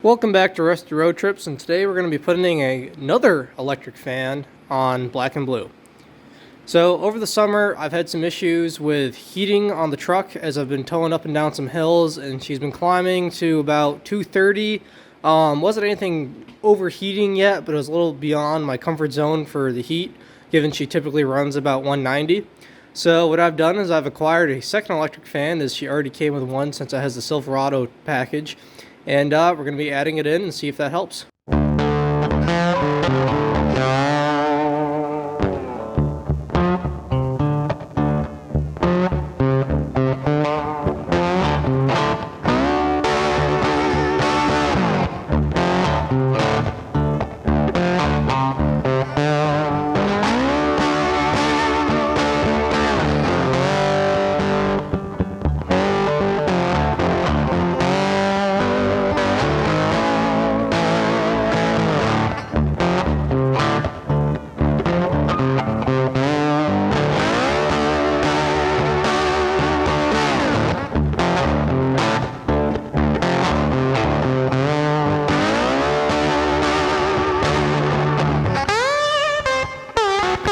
Welcome back to Rusty Road Trips, and today we're going to be putting another electric fan on Black and Blue. So over the summer I've had some issues with heating on the truck as I've been towing up and down some hills, and she's been climbing to about 230. Wasn't anything overheating yet, but it was a little beyond my comfort zone for the heat, given she typically runs about 190. So what I've done is I've acquired a second electric fan, as she already came with one since it has the Silverado package. And we're going to be adding it in and see if that helps.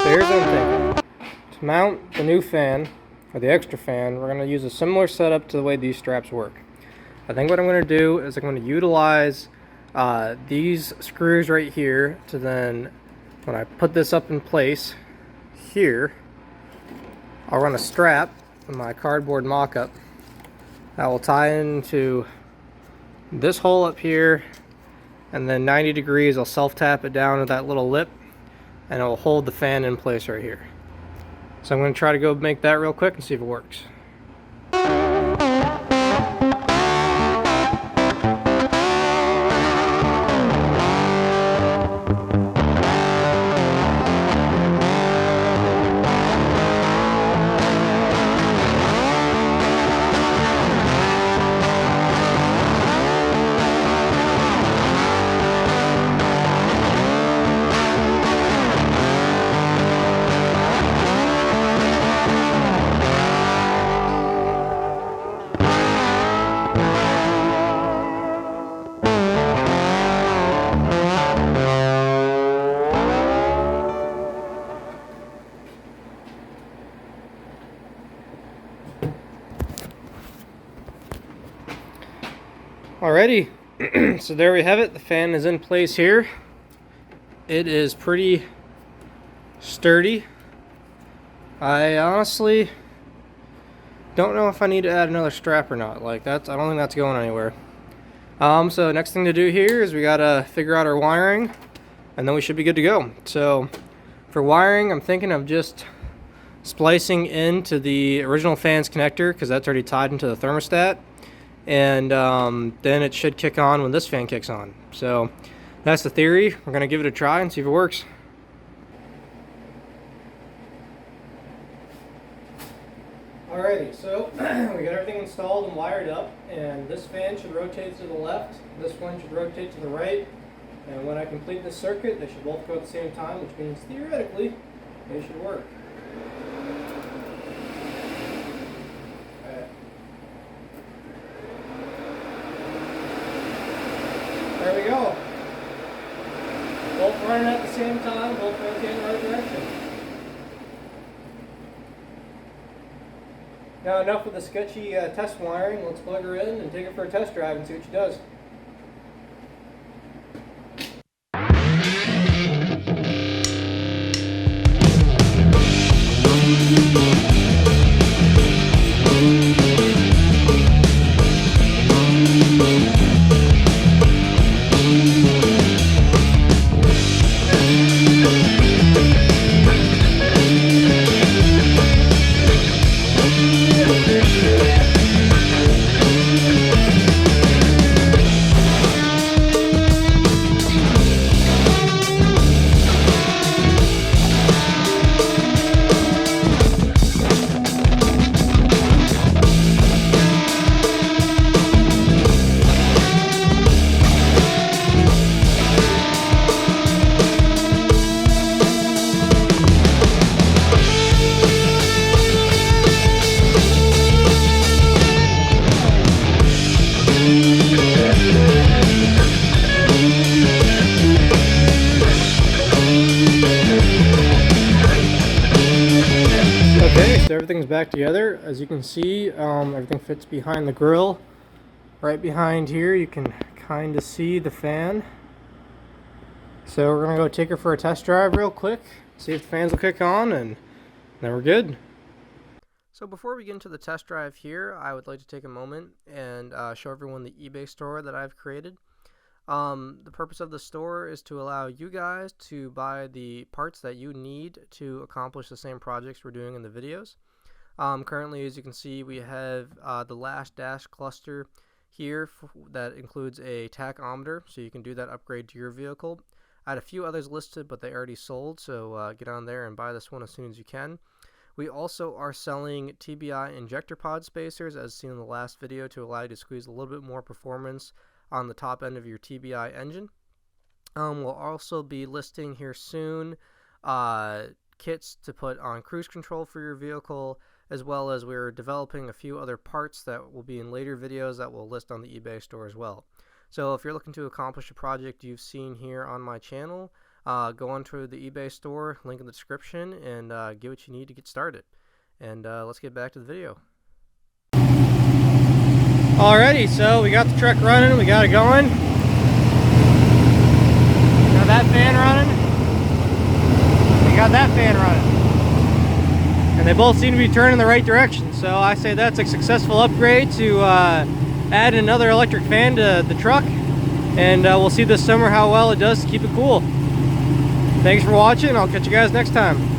So here's what I'm thinking. To mount the new fan, or the extra fan, we're going to use a similar setup to the way these straps work. I think what I'm going to do is I'm going to utilize these screws right here to then, when I put this up in place here, I'll run a strap from my cardboard mock-up that will tie into this hole up here, and then 90 degrees I'll self-tap it down with that little lip, and it will hold the fan in place right here. So I'm going to try to go make that real quick and see if it works. Alrighty, so there we have it. The fan is in place here. It is pretty sturdy. I honestly don't know if I need to add another strap or not. I don't think that's going anywhere. So next thing to do here is we gotta figure out our wiring, and then we should be good to go. So for wiring, I'm thinking of just splicing into the original fan's connector, because that's already tied into the thermostat. And then it should kick on when this fan kicks on. So that's the theory. We're going to give it a try and see if it works. Alrighty, so we got everything installed and wired up, and this fan should rotate to the left, this one should rotate to the right, and when I complete this circuit they should both go at the same time, which means theoretically they should work. There we go. Both running at the same time, both rotating in the right direction. Now enough with the sketchy test wiring. Let's plug her in and take her for a test drive and see what she does. everything's back together. As you can see, everything fits behind the grill. Right behind here, you can kind of see the fan. So we're gonna go take her for a test drive real quick, see if the fans will kick on, and then we're good. So before we get into the test drive here, I would like to take a moment and show everyone the eBay store that I've created. The purpose of the store is to allow you guys to buy the parts that you need to accomplish the same projects we're doing in the videos. Currently, as you can see, we have the last dash cluster here that includes a tachometer, so you can do that upgrade to your vehicle. I had a few others listed, but they already sold, so get on there and buy this one as soon as you can. We also are selling TBI injector pod spacers, as seen in the last video, to allow you to squeeze a little bit more performance on the top end of your TBI engine. We'll also be listing here soon kits to put on cruise control for your vehicle, as well as we're developing a few other parts that will be in later videos that we'll list on the eBay store as well. So if you're looking to accomplish a project you've seen here on my channel, go onto the eBay store, link in the description, and get what you need to get started. And let's get back to the video. Alrighty, so we got the truck running, we got it going. Got that fan running. We got that fan running. And they both seem to be turning in the right direction, so I say that's a successful upgrade to add another electric fan to the truck, and we'll see this summer how well it does to keep it cool. Thanks for watching, I'll catch you guys next time.